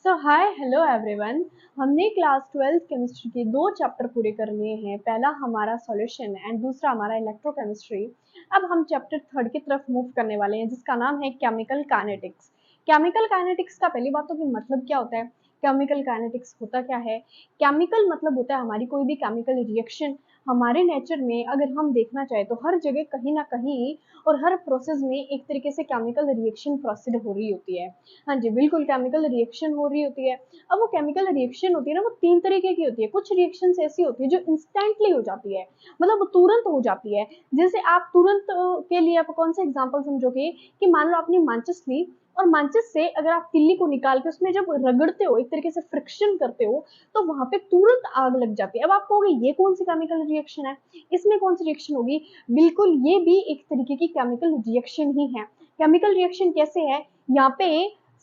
सो hi hello everyone. हमने class 12th chemistry के दो चैप्टर पूरे कर लिए हैं। पहला हमारा सॉल्यूशन एंड दूसरा हमारा इलेक्ट्रोकेमिस्ट्री। अब हम चैप्टर थर्ड की तरफ मूव करने वाले हैं जिसका नाम है केमिकल काइनेटिक्स। केमिकल काइनेटिक्स का पहली बात तो कि मतलब क्या होता है, केमिकल काइनेटिक्स होता क्या है। केमिकल मतलब होता है हमारी कोई भी केमिकल रिएक्शन। हमारे नेचर में अगर हम देखना चाहे तो हर जगह कहीं ना कहीं और हर प्रोसेस में एक तरीके से केमिकल रिएक्शन प्रोसीड हो रही होती है। हाँ जी, बिल्कुल केमिकल रिएक्शन हो रही होती है। अब वो केमिकल रिएक्शन होती है ना, वो तीन तरीके की होती है। कुछ रिएक्शंस ऐसी होती है जो इंस्टेंटली हो जाती है, मतलब वो तुरंत हो जाती है। जैसे आप तुरंत के लिए आप कौन सा एग्जांपल समझोगे कि मान लो आपने माचिस ली और माचिस से अगर आप तिल्ली को निकाल के उसमें जब रगड़ते हो, एक तरीके से फ्रिक्शन करते हो, तो वहां पे तुरंत आग लग जाती है। अब आप कहोगे ये कौन सी केमिकल रिएक्शन है, इसमें कौन सी रिएक्शन होगी। बिल्कुल ये भी एक तरीके की केमिकल रिएक्शन ही है। केमिकल रिएक्शन कैसे है, यहाँ पे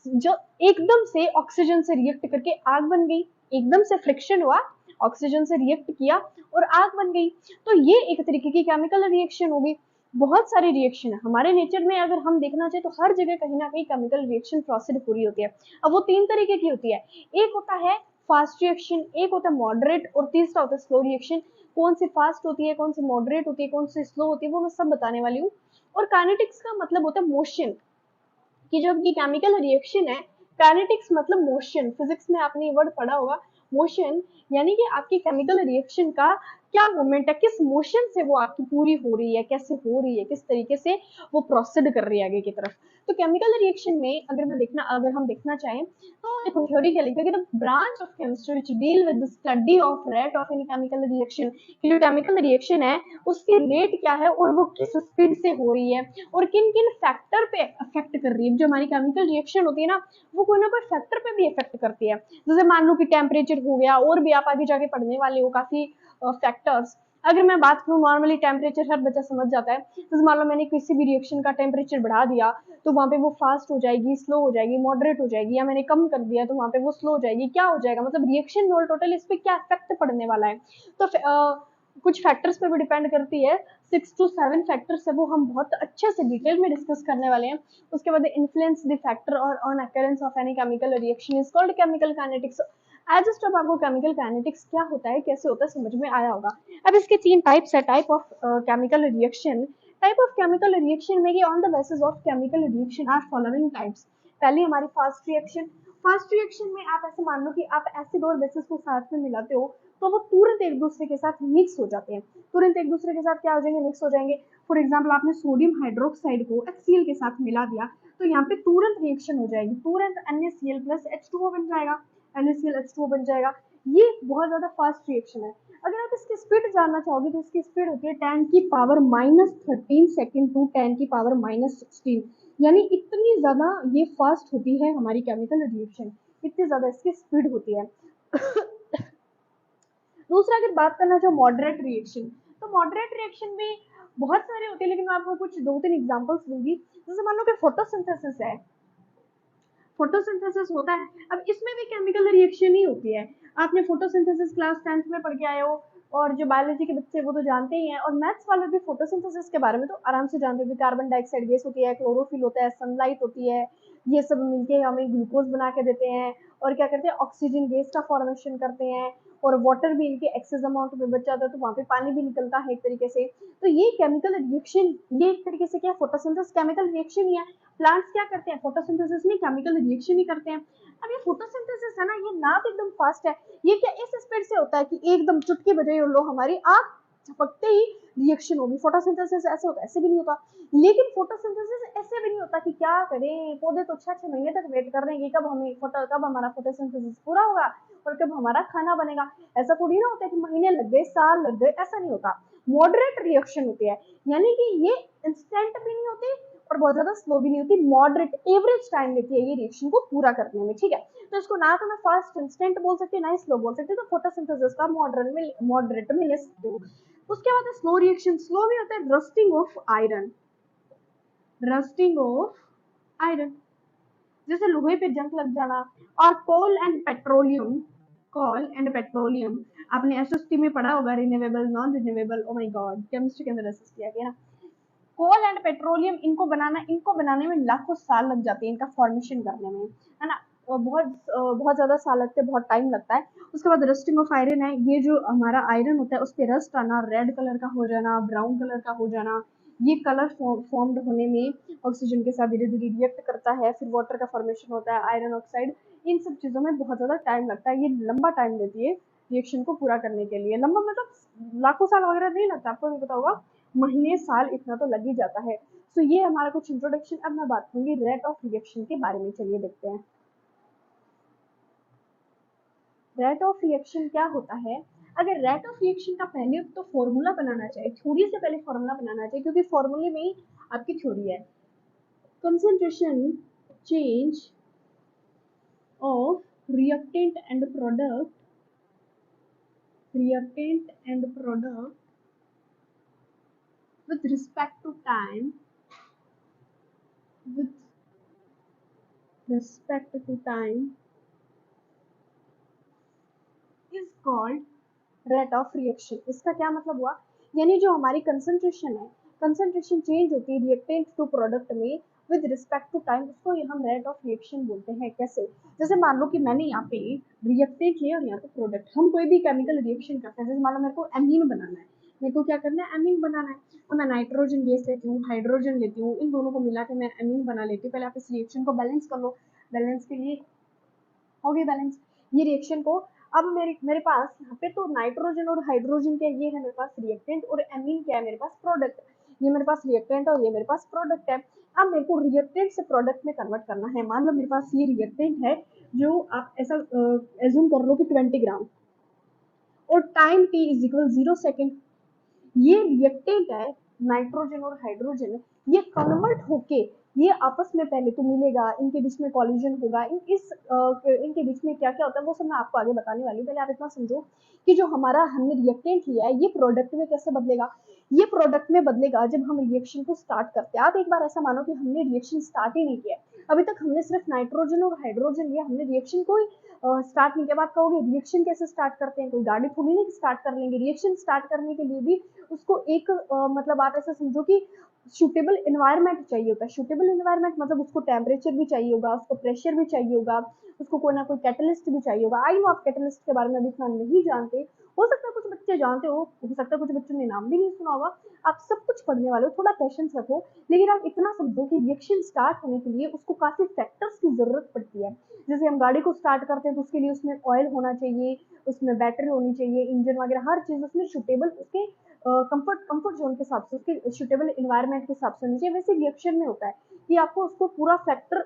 जो एकदम से ऑक्सीजन से रिएक्ट करके आग बन गई, एकदम से फ्रिक्शन हुआ, ऑक्सीजन से रिएक्ट किया और आग बन गई, तो ये एक तरीके की केमिकल रिएक्शन होगी। बहुत सारे रिएक्शन है हमारे नेचर में, अगर हम देखना चाहे तो हर जगह कहीं ना कहीं केमिकल रिएक्शन प्रोसीड हो रही होती है। अब वो तीन तरीके की होती है, एक होता है फास्ट रिएक्शन, एक होता है मॉडरेट और तीसरा होता है स्लो रिएक्शन। कौन सी फास्ट होती है, कौन सी मॉडरेट होती है, कौन सी स्लो होती है, वो मैं सब बताने वाली हूँ। और काइनेटिक्स का मतलब होता है मोशन, कि जो ये केमिकल रिएक्शन है, काइनेटिक्स मतलब मोशन। फिजिक्स में आपने ये वर्ड पढ़ा होगा, मोशन, यानी कि आपकी केमिकल रिएक्शन का क्या मूवमेंट है, किस मोशन से वो आपकी पूरी हो रही है, कैसे हो रही है, किस तरीके से वो प्रोसीड कर रही है आगे की तरफ। तो केमिकल रिएक्शन में अगर हम देखना चाहें तो देखो थ्योरेटिकली, क्योंकि the branch of chemistry which deal with the study of rate of any chemical reaction, कि जो केमिकल रिएक्शन है उसकी रेट क्या है और वो किस स्पीड से हो रही है और किन किन फैक्टर पे अफेक्ट कर रही है। जो हमारी केमिकल रिएक्शन होती है ना, वो कोई ना कोई फैक्टर पे भी अफेक्ट करती है। जैसे मान लो कि टेम्परेचर हो गया, और भी आप आगे जाके पढ़ने वाले हो काफी फैक्टर्स। अगर मैं बात करूँ नॉर्मली टेम्परेचर हर बच्चा समझ जाता है, जैसे मान लो मैंने किसी भी रिएक्शन का टेम्परेचर बढ़ा दिया तो वहां पे वो फास्ट हो जाएगी, स्लो हो जाएगी, मॉडरेट हो जाएगी, या मैंने कम कर दिया तो वहां पे वो स्लो हो जाएगी। क्या हो जाएगा, मतलब रिएक्शन टोटल इस पे क्या इफेक्ट पड़ने वाला है। तो कुछ फैक्टर्स पे भी डिपेंड करती है। 6 to 7 फैक्टर्स है, वो हम बहुत अच्छे से डिटेल में डिस्कस करने वाले हैं। उसके बाद इन्फ्लुएंस द फैक्टर और on occurrence of any chemical reaction is called chemical kinetics. आज जस्ट अब आपको केमिकल काइनेटिक्स क्या होता है, कैसे होता है, समझ में आया होगा। अब इसके तीन टाइप्स है, type of chemical reaction. Type of chemical reaction में on the basis of chemical reaction are following types. पहली हमारी फास्ट रिएक्शन। फास्ट रिएक्शन में आप ऐसे मान लो कि आप एसिड और बेसिस को साथ में मिलाते हो तो वो तुरंत एक दूसरे के साथ मिक्स हो जाते हैं, तुरंत एक दूसरे के साथ क्या हो जाएंगे, मिक्स हो जाएंगे। फॉर एग्जाम्पल आपने सोडियम हाइड्रोक्साइड को HCl के साथ मिला दिया तो यहाँ पे तुरंत रिएक्शन हो जाएगी, तुरंत NaCl प्लस H2O बन जाएगा, NaCl H2O बन जाएगा। ये बहुत ज्यादा फास्ट रिएक्शन है। अगर आप इसकी स्पीड जानना चाहोगे तो इसकी स्पीड होती है 10⁻13 सेकेंड टू 10⁻16, यानी इतनी ज्यादा ये फास्ट होती है हमारी केमिकल रिएक्शन, इतनी ज्यादा इसकी स्पीड होती है। दूसरा अगर बात करना चाहो मॉडरेट रिएक्शन, तो मॉडरेट रिएक्शन में बहुत सारे होते हैं, लेकिन मैं आपको कुछ 2-3 एग्जांपल्स दूंगी। जैसे मान लो कि फोटोसिंथेसिस है, फोटोसिंथेसिस होता है, अब इसमें भी केमिकल रिएक्शन ही होती है। आपने फोटोसिंथेसिस क्लास 10th में पढ़ के आए हो, और जो बायोलॉजी के बच्चे वो तो जानते ही हैं, और मैथ्स वाले भी फोटोसिंथेसिस के बारे में तो आराम से जानते हो। कार्बन डाइऑक्साइड गैस होती है, क्लोरोफिल होता है, सनलाइट होती है, ये सब मिलके हमें ग्लूकोज बना के देते हैं, और क्या करते हैं, ऑक्सीजन गैस का फॉर्मेशन करते हैं, और वाटर भी इनके एक्सेस अमाउंट में बच जाता है तो वहां पे पानी भी निकलता है एक तरीके से। तो ये केमिकल रिएक्शन, ये एक तरीके से क्या, फोटोसिंथेसिस केमिकल रिएक्शन ही है। प्लांट्स क्या करते हैं, फोटोसिंथेसिस में केमिकल रिएक्शन ही करते हैं। अब ये फोटोसिंथेसिस है ना, ये ना तो एकदम फास्ट है, ये क्या इस स्पीड से होता है कि एकदम चुटकी बजाई और लो हमारी आंख झपकते ही रिएक्शन होगी। फोटोसिंथेसिस ऐसे होता है, ऐसे भी नहीं होता। लेकिन फोटोसिंथेसिस ऐसे भी नहीं होता कि क्या करें, पौधे तो 6-6 महीने तक वेट कर रहे हैं कि कब हमारा फोटोसिंथेसिस पूरा होगा और कब हमारा खाना बनेगा। ऐसा थोड़ी ना होता है कि महीने लग गए, साल लग गए, ऐसा नहीं होता। मॉडरेट रिएक्शन होती है, यानी कि ये इंस्टेंट भी नहीं होती और बहुत ज्यादा स्लो भी नहीं होती, मॉडरेट एवरेज टाइम लेती है ये रिएक्शन को पूरा करने में। ठीक है, तो इसको ना तो मैं फास्ट इंस्टेंट बोल सकती ना ही स्लो बोल सकती, तो फोटोसिंथेसिस का मॉडरेट में ले सकते हो। उसके बाद स्लो रिएक्शन, स्लो भी होता है rusting of iron, rusting of iron, जैसे लोहे पे जंग लग जाना। और coal and petroleum, coal and petroleum आपने एसएसटी में पढ़ा होगा, renewable non renewable, oh my god केमिस्ट्री के अंदर एसएस किया गया ना। कोल एंड पेट्रोलियम, इनको बनाने में लाखों साल लग जाते हैं, इनका फॉर्मेशन करने में, है ना। बहुत ज़्यादा साल लगते हैं, बहुत टाइम लगता है। उसके बाद रस्टिंग ऑफ आयरन है, ये जो हमारा आयरन होता है उस पर रस्ट आना, रेड कलर का हो जाना, ब्राउन कलर का हो जाना, ये कलर फॉर्म्ड होने में ऑक्सीजन के साथ धीरे धीरे रिएक्ट करता है, फिर वाटर का फॉर्मेशन होता है, आयरन ऑक्साइड। इन सब चीज़ों में बहुत ज़्यादा टाइम लगता है, ये लंबा टाइम लेती है रिएक्शन को पूरा करने के लिए। लंबा मतलब लाखों साल वगैरह नहीं लगता, आपको भी पता होगा, महीने साल इतना तो लग ही जाता है। तो ये हमारा कुछ इंट्रोडक्शन। अब मैं बात करूंगी रेट ऑफ रिएक्शन के बारे में। चलिए देखते हैं रेट ऑफ रिएक्शन क्या होता है। अगर रेट ऑफ रिएक्शन का पहले तो फॉर्मूला बनाना चाहिए, थ्योरी से पहले फॉर्मूला बनाना चाहिए, क्योंकि फॉर्मूले में ही आपकी थ्योरी है। Concentration change of reactant and product with respect to time with respect to time is called rate of reaction. इसका क्या मतलब हुआ, यानी जो हमारी कंसंट्रेशन है, कंसंट्रेशन चेंज होती है रिएक्टेंट टू प्रोडक्ट में विद रिस्पेक्ट टू टाइम, उसको हम रेट ऑफ रिएक्शन बोलते हैं। कैसे, जैसे मान लो कि मैंने यहाँ पे रिएक्टेंट लिया और यहाँ पे प्रोडक्ट। हम कोई भी केमिकल रिएक्शन करते हैं, जैसे मान लो मेरे को एमीन बनाना है, मेरे को क्या करना है, एमीन बनाना है, तो मैं नाइट्रोजन गैस लेती हूँ, हाइड्रोजन लेती हूँ, इन दोनों को मिला के मैं एमीन बना लेती हूँ। पहले आप इस रिएक्शन को बैलेंस कर लो, बैलेंस के लिए हो गई बैलेंस ये रिएक्शन को। अब मेरे पास यहाँ पे तो नाइट्रोजन और हाइड्रोजन क्या, ये है मेरे पास रिएक्टेंट, और एमीन क्या है मेरे पास, प्रोडक्ट। ये मेरे पास रिएक्टेंट और ये मेरे पास प्रोडक्ट है। अब मेरे को रिएक्टेंट से प्रोडक्ट में कन्वर्ट करना है। मान लो मेरे पास ये रिएक्टेंट है, जो आप ऐसा एज्यूम कर लो कि 20 ग्राम, और time t is equal 0 second. ये रिएक्टेंट है नाइट्रोजन और हाइड्रोजन, ये कन्वर्ट होके ये आपस में पहले तो मिलेगा, इनके बीच में कॉलिजन होगा, इनके बीच में क्या क्या होता है वो सब मैं आपको आगे बताने वाली हूँ। पहले आप इतना समझो कि जो हमारा हमने रिएक्टेंट लिया है ये प्रोडक्ट में कैसे बदलेगा। ये प्रोडक्ट में बदलेगा जब हम रिएक्शन को स्टार्ट करते हैं। आप एक बार ऐसा मानो कि हमने रिएक्शन स्टार्ट ही नहीं किया, अभी तक हमने सिर्फ नाइट्रोजन और हाइड्रोजन लिया, हमने रिएक्शन को स्टार्ट नहीं किया। बात कहोगे रिएक्शन कैसे स्टार्ट करते हैं, कोई गाड़ी थोड़ी नहीं स्टार्ट कर लेंगे। रिएक्शन स्टार्ट करने के लिए भी उसको एक मतलब आप ऐसा समझो कि सूटेबल एनवायरनमेंट चाहिए होता है। सूटेबल एनवायरनमेंट मतलब उसको टेम्परेचर भी चाहिए होगा, उसको प्रेशर भी चाहिए होगा, उसको कोई ना कोई कैटलिस्ट भी चाहिए होगा। आई नो आप कैटलिस्ट के बारे में अभी इतना नहीं जानते, हो सकता है कुछ बच्चे जानते हो सकता है कुछ बच्चों ने नाम भी नहीं सुना होगा। आप सब कुछ पढ़ने वाले हो, थोड़ा पेशेंस रखो, लेकिन आप इतना समझो कि रिएक्शन स्टार्ट होने के लिए उसको काफी फैक्टर्स की जरूरत पड़ती है। जैसे हम गाड़ी को स्टार्ट करते हैं तो उसके लिए उसमें ऑयल होना चाहिए, उसमें बैटरी होनी चाहिए, इंजन वगैरह हर चीज उसमें सुटेबल, उसके कंफर्ट जोन के हिसाब से, उसके सुटेबल एनवायरनमेंट के हिसाब से होनी चाहिए। वैसे रिएक्शन में होता है कि आपको उसको पूरा फैक्टर,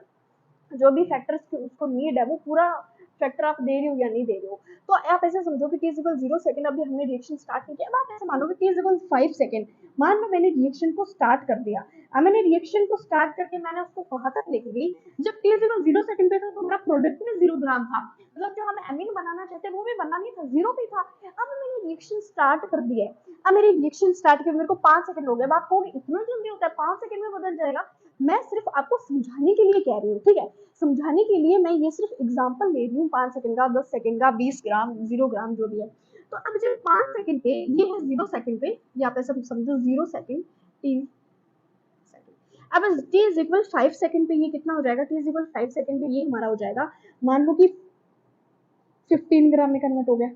जो भी फैक्टर्स की उसको नीड है वो पूरा फैक्टर आप दे रहे हो या नहीं दे रहे हो। तो आप ऐसे समझो कि t इज इक्वल 0 सेकेंड, अभी हमने रिएक्शन स्टार्ट नहीं किया। अब आप ऐसे मानो कि t इज इक्वल 5 सेकेंड, मान लो मैंने रिएक्शन को स्टार्ट कर दिया। अब मैंने रिएक्शन को स्टार्ट करके मैंने उसको कहाँ तक लेके गई, जब t इज इक्वल 0 सेकेंड पे था तो मेरा प्रोडक्ट में 0 ग्राम था, मतलब जो हम एमीन बनाना चाहते वो भी बनना नहीं था, 0 पे था। अब मैंने रिएक्शन स्टार्ट कर दिया है, अब मेरी रिएक्शन स्टार्ट किया, मेरे को 5 सेकंड हो गए। बात होगी इतना जल्दी होता है, 5 सेकंड में बदल जाएगा। मैं सिर्फ आपको समझाने के लिए कह रही हूँ, ठीक है, समझाने के लिए मैं ये सिर्फ एग्जांपल ले रही हूँ। 5 सेकंड का, 10 सेकंड का, 20 ग्राम, 0 ग्राम जो भी है। तो अब जब 5 सेकंड पे ये है 0 सेकंड पे, या आप ऐसा समझो 0 सेकंड t सेकंड। अब t इज इक्वल 5 सेकंड पे ये कितना हो जाएगा, t इज इक्वल 5 सेकंड पे ये हमारा हो जाएगा, मान लो कि 15 ग्राम में कन्वर्ट हो गया,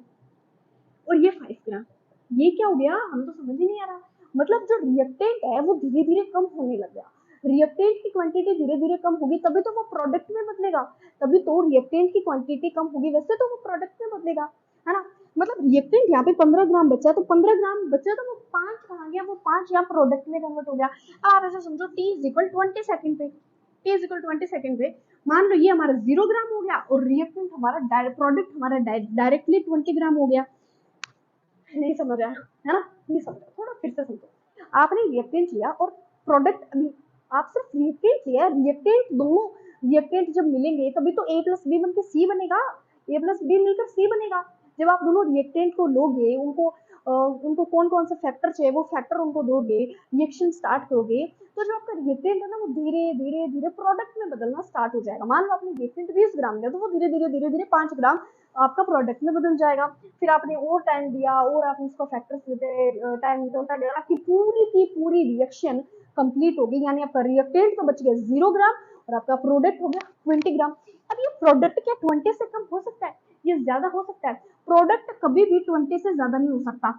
और ये 5 ग्राम। ये क्या हो गया, हमें तो समझ ही नहीं आ रहा। मतलब जो रिएक्टेंट है वो धीरे धीरे कम होने लग गया, रिएक्टेंट की क्वांटिटी धीरे धीरे कम होगी, तभी तो वो प्रोडक्ट में बदलेगा, तभी तो रिएक्टेंट की क्वांटिटी कम होगी, वैसे तो वो प्रोडक्ट में बदलेगा, है ना। मतलब रिएक्टेंट यहाँ पे 15 ग्राम बचा, तो 15 ग्राम बचा तो वो 5 कहाँ गया, वो 5 यहाँ प्रोडक्ट में कन्वर्ट हो गया। अब आप ऐसा समझो t इज इक्वल 20 सेकंड पे, t इज इक्वल 20 सेकंड पे मान लो ये हमारा 0 ग्राम हो गया, और रिएक्टेंट हमारा प्रोडक्ट हमारा डायरेक्टली 20 ग्राम हो गया। नहीं समझ आया, है ना, नहीं समझ आया, थोड़ा फिर से समझो। आपने रिएक्टेंट लिया और प्रोडक्ट, आप सिर्फ रिएक्टेंट लिया, रिएक्टेंट दोनों रिएक्टेंट जब मिलेंगे तभी तो a प्लस बी बनकर c बनेगा, a प्लस बी मिलकर c बनेगा। जब आप दोनों रिएक्टेंट को लोगे, उनको कौन कौन सा फैक्टर चाहिए वो फैक्टर उनको दोगे, रिएक्शन स्टार्ट करोगे, तो जो आपका रिएक्टेंट है ना वो धीरे धीरे धीरे प्रोडक्ट में बदलना स्टार्ट हो जाएगा। मान लो आपने रिएक्टेंट 20 ग्राम लिया, तो वो धीरे धीरे धीरे धीरे 5 ग्राम आपका प्रोडक्ट में बदल जाएगा। फिर आपने और टाइम दिया, और आपने उसका फैक्टर्स देते टाइम निकलता गया, आपकी पूरी की पूरी रिएक्शन कंप्लीट होगी, यानी आपका रिएक्टेंट तो बच गया 0 ग्राम और आपका प्रोडक्ट हो गया 20 ग्राम। अब ये प्रोडक्ट क्या 20 से कम हो सकता है? ये ज्यादा हो सकता है? प्रोडक्ट कभी भी 20 से ज्यादा नहीं हो सकता।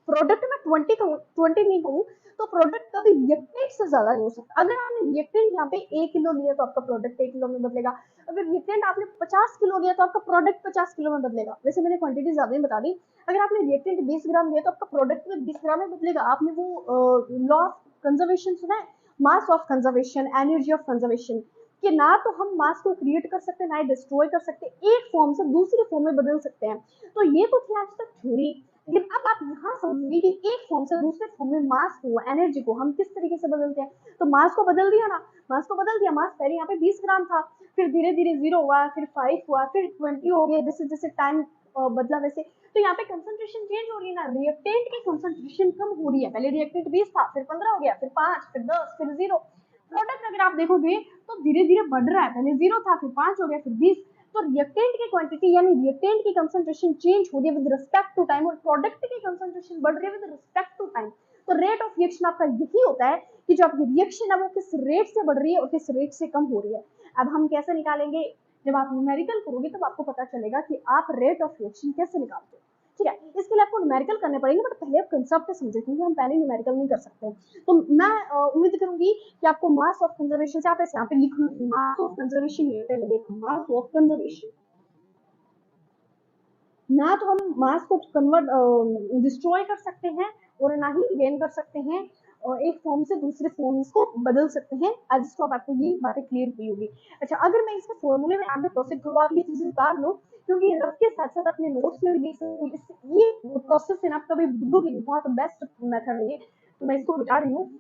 प्रोडक्ट में 20 नहीं कहूँ तो प्रोडक्ट कभी रिएक्टेंट से ज्यादा नहीं हो सकता। अगर आपने रिएक्टेंट यहाँ पे 1 किलो लिया तो आपका प्रोडक्ट 1 किलो में बदलेगा। अगर रिएक्टेंट आपने 50 किलो लिया तो आपका प्रोडक्ट 50 किलो में बदलेगा। वैसे मैंने क्वांटिटी ज्यादा ही बता दी। अगर आपने रिएक्टेंट 20 ग्राम लिया तो आपका प्रोडक्ट में 20 ग्राम में बदलेगा। आपने वो लॉ ऑफ कंजर्वेशन सुना है, मास of conservation, energy of conservation, कि ना तो हम मास को क्रिएट कर सकते हैं ना ही डिस्ट्रॉय कर सकते, एक फॉर्म से दूसरी फॉर्म में बदल सकते हैं। तो ये तो थी आज तक थ्योरी। लेकिन अब आप यहाँ समझिए कि एक फॉर्म से दूसरे फॉर्म में मास को, एनर्जी को हम किस तरीके से बदलते हैं। तो मास को बदल दिया ना, मास को बदल दिया। मास पहले यहाँ पे 20 ग्राम था, फिर धीरे धीरे 0 हुआ, फिर 5 हुआ, फिर 20 हो गया, जैसे जैसे टाइम बदला वैसे। तो यहाँ पे कंसंट्रेशन चेंज हो रही है ना, रिएक्टेंट की कंसंट्रेशन कम हो रही है। पहले रिएक्टेंट 20 था, फिर 15 हो गया, फिर 5, फिर 10, फिर 0। प्रोडक्ट अगर आप देखोगे तो धीरे धीरे बढ़ रहा है, पहले 0 था, फिर 5 हो गया, फिर 20। तो रिएक्टेंट की क्वांटिटी यानी रिएक्टेंट की कंसंट्रेशन चेंज हो रही है विद रिस्पेक्ट टू टाइम, और प्रोडक्ट की कंसंट्रेशन बढ़ रही है विद रिस्पेक्ट टू टाइम। तो रेट ऑफ रिएक्शन आपका यही होता है कि जो आपकी रिएक्शन है वो किस रेट से बढ़ रही है और किस रेट से कम हो रही है। अब हम कैसे निकालेंगे, जब आप न्यूमेरिकल करोगे तब आपको पता चलेगा कि आप रेट ऑफ रिएक्शन कैसे निकालते हो। ठीक है, इसके लिए आपको न्यूमेरिकल करने पड़ेंगे, बट पहले आप कंसेप्ट समझे, क्योंकि हम पहले न्यूमेरिकल नहीं कर सकते। तो मैं उम्मीद करूंगी कि आपको मास ऑफ कंजर्वेशन से आप यहाँ पे लिख लो, mass of conservation, mass of conservation. ना तो हम मास को कन्वर्ट डिस्ट्रॉय कर सकते हैं और ना ही गेन कर सकते हैं, और एक फॉर्म से दूसरे फॉर्म को बदल सकते हैं। आज इसको आपको ये बातें क्लियर हुई होगी। अच्छा, अगर मैं इसके फॉर्मूले में आगे प्रोसेस करूँ, आप ये चीजें उतार लो, क्योंकि रफ के साथ साथ अपने नोट्स में भी देख सकते हैं। ये प्रोसेस है ना, कभी भूलोगे, बहुत बेस्ट मेथड है ये, तो मैं इसको बता रही हूँ।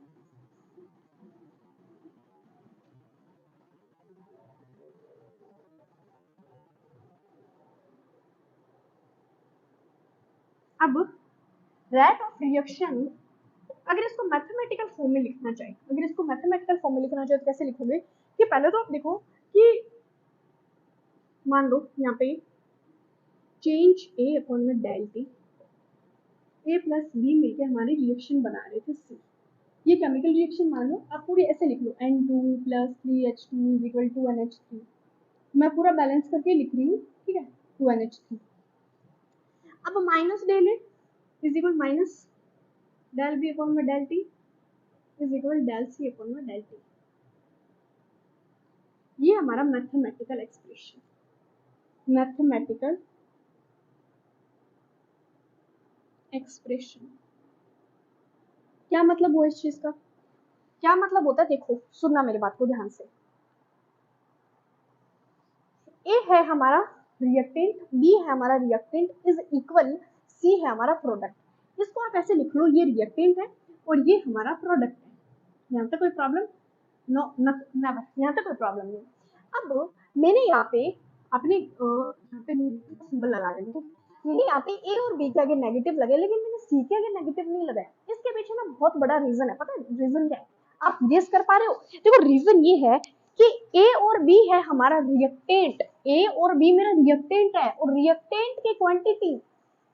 अब रेट ऑफ रिएक्शन, अगर इसको मैथमेटिकल फॉर्म में लिखना चाहिए, अगर इसको मैथमेटिकल फॉर्म में लिखना चाहिए तो कैसे लिखोगे कि पहले तो आप देखो कि मान लो यहाँ पे चेंज ए अपॉन में डेल टी, ए प्लस बी मिलके हमारी रिएक्शन बना रहे थे सी। ये केमिकल रिएक्शन मान लो, आप पूरी ऐसे लिख लो, N2 plus 3H2 is equal to NH3। मैं पूरा बैलेंस करके लिख रही हूँ, ठीक है, 2NH3। अब minus del A is equal minus del B upon में del T is equal del C upon में डेल टी। ये हमारा मैथमेटिकल एक्सप्रेशन, मैथमेटिकल एक्सप्रेशन। क्या मतलब हुआ इस चीज का, क्या मतलब होता है, देखो सुनना मेरी बात को ध्यान से। ए है हमारा रिएक्टेंट, बी है हमारा रिएक्टेंट, इज इक्वल सी है हमारा प्रोडक्ट। इसको आप ऐसे लिख लो, ये रिएक्टेंट है और ये हमारा प्रोडक्ट है। यहाँ तक कोई प्रॉब्लम? नो, नेवर, यहाँ तक कोई प्रॉब्लम नहीं। अब मैंने यहाँ पे अपने सिंबल लगा देंगे, मैंने यहाँ पे ए और बी के आगे नेगेटिव लगे, लेकिन मैंने सी के आगे नेगेटिव नहीं लगाया। इसके पीछे ना बहुत बड़ा रीजन है, पता है रीजन क्या है? आप गेस कर पा रहे हो? देखो रीजन ये है कि ए और बी है हमारा रिएक्टेंट, ए और बी मेरा रिएक्टेंट है, और रिएक्टेंट की क्वांटिटी,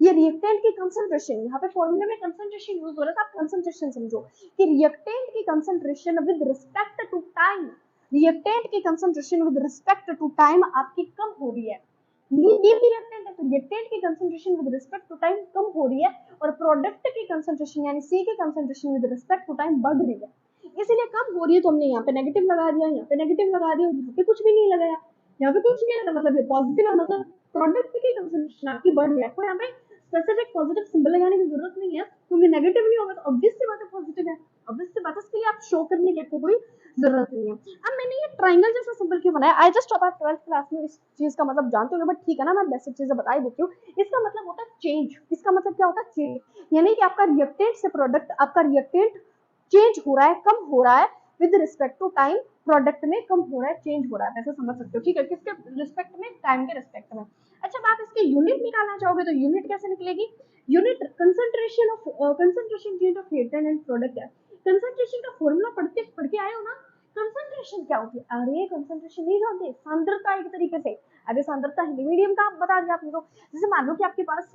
ये रिएक्टेंट की कंसंट्रेशन, यहाँ पे फॉर्मूले में कंसंट्रेशन यूज हो रहा था, आप कंसंट्रेशन समझो कि रिएक्टेंट की concentration with respect to time, reactant की concentration with respect to time आपकी कम हो रही है। ये रिएक्टेंट है तो रिएक्टेंट की concentration with respect to time कम हो रही है, और प्रोडक्ट की कंसंट्रेशन यानी सी की concentration with respect to time बढ़ रही है। इसीलिए कम हो रही है तो हमने यहाँ पे नेगेटिव लगा दिया, यहाँ पे नेगेटिव लगा दिया, यहाँ पे कुछ भी नहीं लगाया, यहाँ पे कुछ नहीं लगा, मतलब ये पॉजिटिव है, मतलब प्रोडक्ट की कंसंट्रेशन आपकी बढ़ रही है। कोई यहाँ पे स्पेसिफिक पॉजिटिव सिंबल लगाने की जरूरत नहीं है, क्योंकि नेगेटिव नहीं होगा तो ऑब्वियस सी बात है पॉजिटिव है, ऑब्वियस सी बात है, इसके लिए आप शो करने की कोई जरूरत नहीं है। अब मैंने ये ट्राइंगल जैसा सिंबल क्यों बनाया, आई जस्ट आप 12th क्लास में इस चीज का मतलब जानते होंगे, बट ठीक है ना, मैं बेसिक चीजें बता ही देती हूँ। इसका मतलब होता है चेंज, इसका मतलब क्या होता है चेंज, यानी कि आपका रिएक्टेंट से प्रोडक्ट, आपका रिएक्टेंट चेंज हो रहा है, कम हो रहा है with respect to time, product में कम हो रहा है, चेंज हो रहा है, ऐसे समझ सकते हो, ठीक है, किसके रिस्पेक्ट में, टाइम के रिस्पेक्ट में। अच्छा, आप इसकी यूनिट निकालना चाहोगे तो यूनिट कैसे निकलेगी, unit concentration of, concentration change of reactant and product है। कंसंट्रेशन का फॉर्मूला पढ़ के आए हो ना, कंसंट्रेशन क्या होती है, अरे कंसंट्रेशन नहीं जानते, सांद्रता एक तरीके से। अरे सांद्रता हिंदी मीडियम का आप बता दिया आपने, तो जैसे मान लो कि आपके पास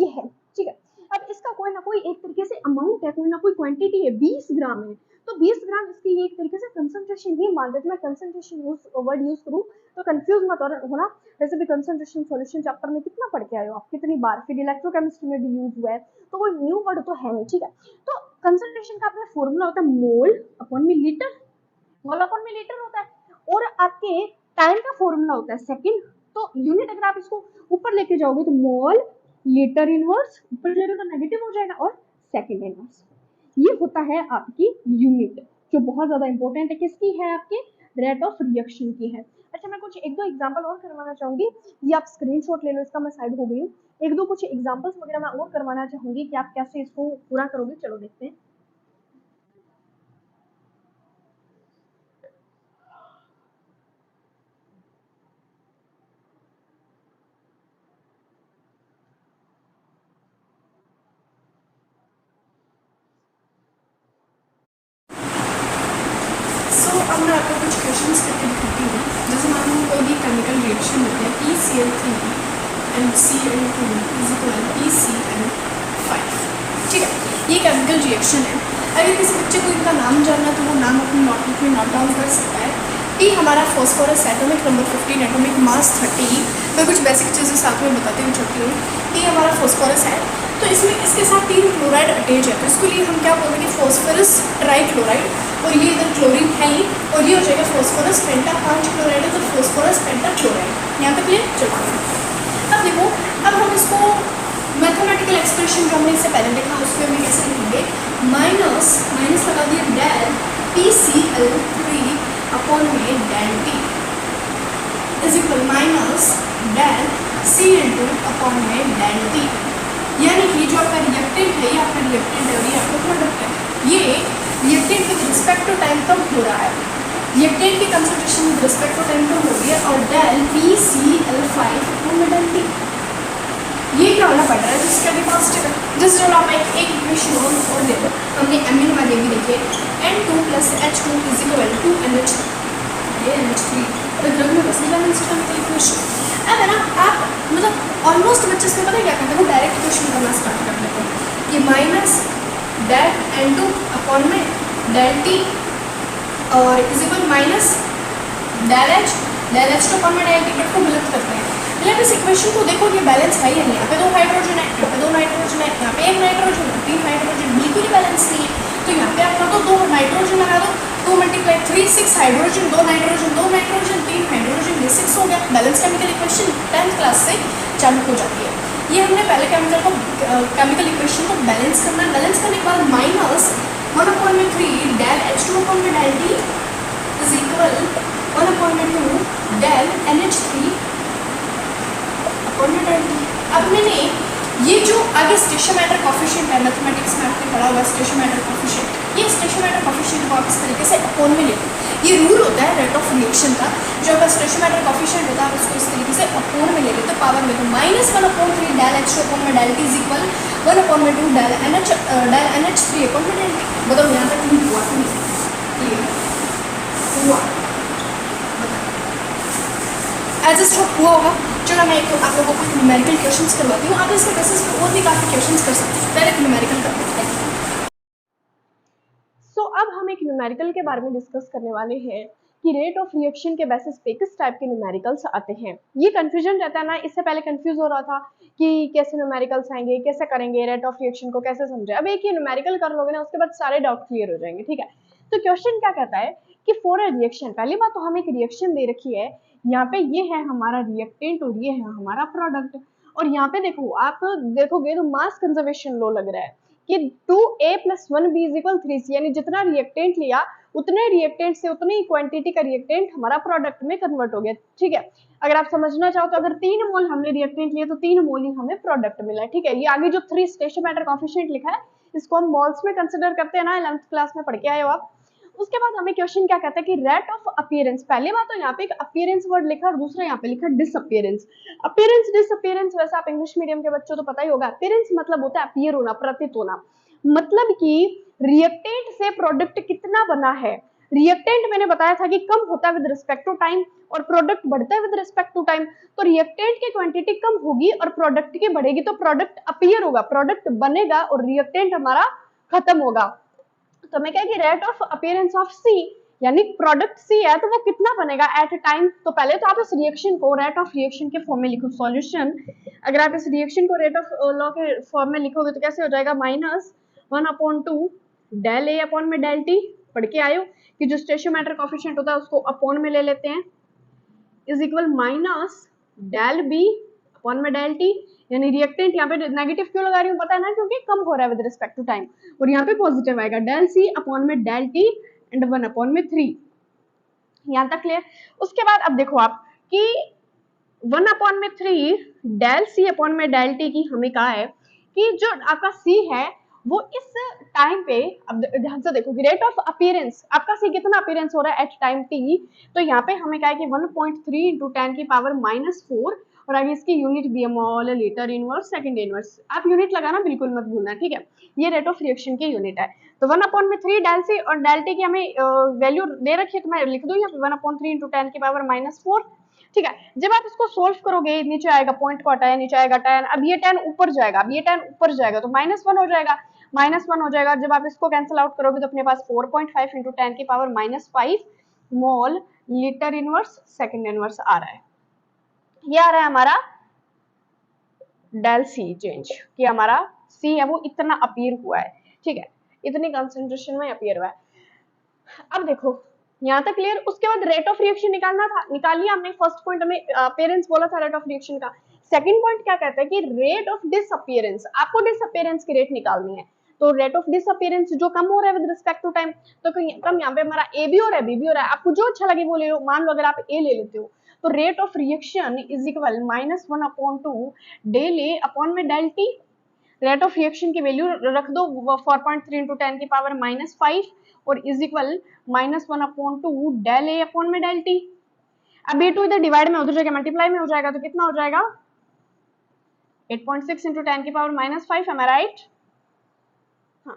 ये है, ठीक है, अब इसका कोई ना कोई एक तरीके से अमाउंट है, कोई ना कोई क्वांटिटी है, 20 ग्राम है, तो 20 ग्राम इसकी एक तरीके से कंसंट्रेशन ही मान लेते। मैं कंसंट्रेशन वर्ड यूज करूँ तो कंफ्यूज मत होना, वैसे भी कंसंट्रेशन सॉल्यूशन चैप्टर में कितना पढ़ के आए हो आप, कितनी बार, फिर इलेक्ट्रोकेमिस्ट्री में भी यूज हुआ है, तो कोई न्यू वर्ड तो है नहीं, ठीक है। तो कंसंट्रेशन का अपना फॉर्मूला होता है mole upon millilitre, mole upon millilitre होता है, और आपके टाइम का फॉर्मूला होता है सेकंड। तो यूनिट अगर आप इसको ऊपर लेके जाओगे तो मोल लीटर इनवर्स, ऊपर ले तो नेगेटिव हो जाएगा, और सेकंड इनवर्स, ये होता है आपकी यूनिट, जो बहुत ज्यादा इंपॉर्टेंट है, किसकी है, आपके रेट ऑफ रिएक्शन की है। अच्छा, मैं कुछ एक दो एग्जांपल और करवाना चाहूंगी, ये आप स्क्रीनशॉट ले लो, इसका मैं साइड हो गई हूँ, एक दो कुछ एग्जांपल्स वगैरह मैं और करवाना चाहूंगी कि आप कैसे इसको पूरा करोगे। चलो देखते हैं। अब मैं आपको कुछ क्वेश्चंस करके दिखाती हूँ। जैसे मान लो कोई भी केमिकल रिएक्शन होता है PCl3 and Cl2 is equal PCl5, ठीक है, ये केमिकल रिएक्शन है। अगर किसी बच्चे को इनका नाम जानना तो वो नाम अपनी नोटबुक में नोट डाउन कर सकता है। P हमारा phosphorus atomic number 15, atomic mass 30। मैं कुछ बेसिक चीज़ें साथ में बताती हूँ छोटी हूँ। P हमारा फॉस्फोरस है, तो इसमें इसके साथ 3 क्लोराइड अटैच है, तो इसके लिए हम क्या बोलेंगे, फॉस्फोरस ट्राइक्लोराइड, और ये इधर क्लोरीन है ही, और ये हो जाएगा फॉस्फोरस पेंटा, 5 क्लोराइड है तो फॉस्फोरस पेंटा क्लोराइड। यहाँ तक क्लियर? चलो अब देखो, अब हम इसको मैथमेटिकल एक्सप्रेशन जो हमने इससे पहले देखा उसको हम कैसे लिखेंगे, माइनस लगा दिया डेल PCl3 अपॉन में del T is equal minus del Cl2 upon में डेल T, यानी कि जो आपका रिएक्टेंट है, ये आपका रिएक्टेंट है और ये आपका प्रोडक्ट है, ये reactant with respect to time कम हो रहा है, रिएक्टेंट की concentration with respect to time कम हो रही है, और डेल PCl5 अपॉन में डेल T, ये क्या होना पड़ रहा है, जिसका भी पॉजिटिव है। जिस जो आप एक इक्वेशन और देखो, हमने एमिनो वाले भी देखे, N2 + H2 is equal to NH, ये NH3, और द्रव में बस बैलेंस केमिकल इक्वेशन। अब है ना, आप मतलब ऑलमोस्ट बच्चे इसमें पता है क्या करते हैं, वो डायरेक्ट क्वेश्चन करना स्टार्ट कर देते हैं कि माइनस डेल N2 अपॉन में डेल T और is equal minus del H2 upon में डेल T, बट को गलत करते हैं। मतलब इस इक्वेशन को देखो, ये बैलेंस है या नहीं, यहाँ पे 2 हाइड्रोजन है, यहाँ पे 2 नाइट्रोजन है, यहाँ पे 1 नाइट्रोजन है, 3 हाइड्रोजन, बिल्कुल ही बैलेंस नहीं है। तो यहाँ पे आप तो 2 नाइट्रोजन लगा दो, 2 × 3 6 हाइड्रोजन, 2 नाइट्रोजन 3 हाइड्रोजन, ये 6 हो गया। Balance chemical equation 10th class से चालू हो जाती है। ये हमने पहले केमिकल इक्वेशन को बैलेंस करना है। बैलेंस करने के बाद माइनस 1/3 डेल H2 अपॉन में del T is equal 1/2 del NH3 upon में डेल T। अब मैंने ये जो आगे स्टेशोमेट्रिक कोएफिशिएंट है, मैथमेटिक्स में आपने पढ़ा हुआ स्टेशोमेट्रिक कोएफिशिएंट, ये स्टेशोमेट्रिक कोएफिशिएंट को आप इस तरीके से अपॉन में लिखो। ये रूल होता है रेट ऑफ रिएक्शन का, जो आपका स्टेशोमेट्रिक कोएफिशिएंट होता है आप उसको इस तरीके से अपॉन में ले लेते हो, पावर में। तो -1/3 डेल H2 अपॉन में del T is equal 1/2 del NH3 upon में डेल T। बताओ यहाँ तक नहीं हुआ, क्लियर हुआ? एडजस्ट हुआ होगा। चलो मैं आप लोगों को न्यूमेरिकल क्वेश्चंस करवाती हूँ, आप इसके बेसिस पे और भी काफ़ी क्वेश्चंस कर सकते हैं। पहले न्यूमेरिकल करते हैं। सो अब हम एक न्यूमेरिकल के बारे में डिस्कस करने वाले हैं कि रेट ऑफ रिएक्शन के बेसिस पे किस टाइप के न्यूमेरिकल्स आते हैं। ये कंफ्यूजन रहता है ना, इससे पहले कंफ्यूज हो रहा था कि कैसे न्यूमेरिकल्स आएंगे, कैसे करेंगे, रेट ऑफ रिएक्शन को कैसे समझे। अब एक ही न्यूमेरिकल कर लोगे ना, उसके बाद सारे डाउट क्लियर हो जाएंगे, ठीक है। तो क्वेश्चन क्या कहता है कि फॉर अ रिएक्शन, पहली बात तो हमें एक रिएक्शन दे रखी है, यहाँ पे ये है हमारा रिएक्टेंट और ये है हमारा प्रोडक्ट, और यहाँ पे देखो, आप देखोगे तो मास कंजर्वेशन लॉ लग रहा है कि 2A + 1B = 3C, यानी जितना रिएक्टेंट लिया उतने रिएक्टेंट से उतनी क्वांटिटी का रिएक्टेंट हमारा प्रोडक्ट में कन्वर्ट हो गया, ठीक है। अगर आप समझना चाहो तो अगर 3 मोल हमने रिएक्टेंट लिए तो 3 मोल ही हमें प्रोडक्ट मिला है, ठीक है। ये आगे जो 3 स्टेशोमेट्रिक कोएफिशिएंट लिखा है, इसको हम मोल्स में कंसिडर करते हैं ना, 11th क्लास में पढ़ के आए हो आप। उसके बाद हमें क्वेश्चन क्या कहता है कि रेट ऑफ अपीयरेंस, पहले बात तो यहाँ पे एक अपीयरेंस वर्ड लिखा और दूसरा यहाँ पे लिखा डिसअपीयरेंस। अपीयरेंस डिसअपीयरेंस वैसे आप इंग्लिश मीडियम के बच्चों तो पता ही होगा। अपीयरेंस मतलब होता है अपीयर होना, प्रतीत होना, मतलब कि रिएक्टेंट से प्रोडक्ट कितना बना है, रिएक्टेंट मैंने बताया था कि कम होता है विद रिस्पेक्ट टू टाइम और प्रोडक्ट बढ़ता है विद रिस्पेक्ट टू टाइम। तो रिएक्टेंट की क्वांटिटी कम होगी और प्रोडक्ट की बढ़ेगी, तो प्रोडक्ट अपीयर होगा, प्रोडक्ट बनेगा और रिएक्टेंट हमारा खत्म होगा। तो मैं क्या कि रेट ऑफ अपीयरेंस ऑफ सी यानी प्रोडक्ट सी है तो वो कितना बनेगा एट अ टाइम। तो पहले तो आप इस रिएक्शन को रेट ऑफ रिएक्शन के फॉर्म में लिखो सॉल्यूशन। अगर आप इस रिएक्शन को रेट ऑफ लॉ के फॉर्म में लिखोगे तो कैसे हो जाएगा, -1/2 डेल ए अपॉन में डेल टी। पढ़ के आयो कि जो स्टेशियोमेट्रिक कोएफिशिएंट होता है उसको अपॉन में ले लेते हैं, is equal minus del B upon में डेल टी। यानी रिएक्टेंट यहाँ पे नेगेटिव क्यों लगा रही हूँ पता है ना, क्योंकि कम हो रहा है विद रिस्पेक्ट टू टाइम, और यहाँ पे पॉजिटिव आएगा डेल सी अपॉन में डेल टी एंड 1/3। यहाँ तक क्लियर। उसके बाद अब देखो आप कि 1/3 डेल सी अपॉन में डेल टी की हमें कहा है कि जो आपका सी है वो इस टाइम पे, अब ध्यान से देखो रेट ऑफ अपीयरेंस आपका सी कितना अपीयरेंस हो रहा है एट टाइम टी। तो यहाँ पे हमें कहा है कि 1.3 इंटू 10 की पावर -4 और आगे इसकी यूनिट बीएमओल लीटर इनवर्स सेकंड इनवर्स। आप यूनिट लगाना बिल्कुल मत भूलना, ठीक है। ये रेट ऑफ रिएक्शन की यूनिट है। तो 1/3 डेल सी और डेल टी की हमें वैल्यू दे रखी है, तो मैं लिख दूं यहाँ पे 1/3 इंटू 10 की पावर -4, ठीक है। जब आप इसको सोल्व करोगे नीचे आएगा पॉइंट को हटाया, नीचे आएगा 10, अब ये 10 ऊपर जाएगा, अब ये 10 ऊपर जाएगा तो -1 हो जाएगा, -1 हो जाएगा। जब आप इसको कैंसिल आउट करोगे तो अपने पास 4.5 इंटू 10 की power -5 mole litre inverse second inverse आ रहा है। ये आ रहा है हमारा डेल सी चेंज कि हमारा सी है वो इतना अपीयर हुआ है, ठीक है, इतनी कंसंट्रेशन में अपीयर हुआ है। अब देखो यहाँ तक क्लियर। उसके बाद रेट ऑफ रिएक्शन निकालना था, निकाल लिया हमने। फर्स्ट पॉइंट हमें अपीयरेंस बोला था रेट ऑफ रिएक्शन का। सेकंड पॉइंट क्या कहता है कि रेट ऑफ डिसअपीयरेंस, आपको डिसअपीयरेंस की रेट निकालनी है। तो रेट ऑफ डिसअपीयरेंस जो कम हो रहा है विद रिस्पेक्ट टू टाइम, तो कम यहाँ पे हमारा ए भी हो रहा है बी भी हो रहा है, आपको जो अच्छा लगे वो ले लो। मान लो अगर आप ए ले लेते हो तो rate of reaction is equal -1/2 del A upon में del T. Rate of reaction की वैल्यू रख दो 4.3 इंटू 10 की पावर -5 और is equal -1/2 del A upon में डेल टी। अब ये 2 इधर डिवाइड में उधर जाएगा मल्टीप्लाई में हो जाएगा तो कितना हो जाएगा 8.6 इंटू 10 की पावर -5, am I right? हाँ,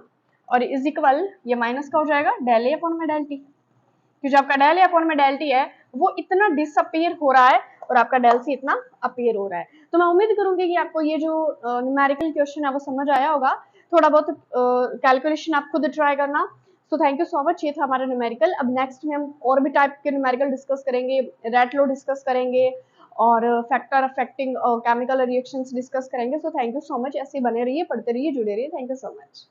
और इज इक्वल ये माइनस का हो जाएगा डेल ए अपॉन में डेल टी, क्योंकि जो आपका डेल ए अपॉन में डेल टी है वो इतना डिसअपीयर हो रहा है और आपका डेल सी इतना अपीयर हो रहा है। तो मैं उम्मीद करूंगी कि आपको ये जो न्यूमेरिकल क्वेश्चन है वो समझ आया होगा। थोड़ा बहुत कैलकुलेशन आप खुद ट्राई करना। सो थैंक यू सो मच। ये था हमारा न्यूमेरिकल। अब नेक्स्ट में हम और भी टाइप के न्यूमेरिकल डिस्कस करेंगे, रेट लॉ डिस्कस करेंगे और factor affecting chemical reactions discuss करेंगे। So thank you so much. ऐसे बने रहिए, पढ़ते रहिए, जुड़े रहिए। Thank you so much.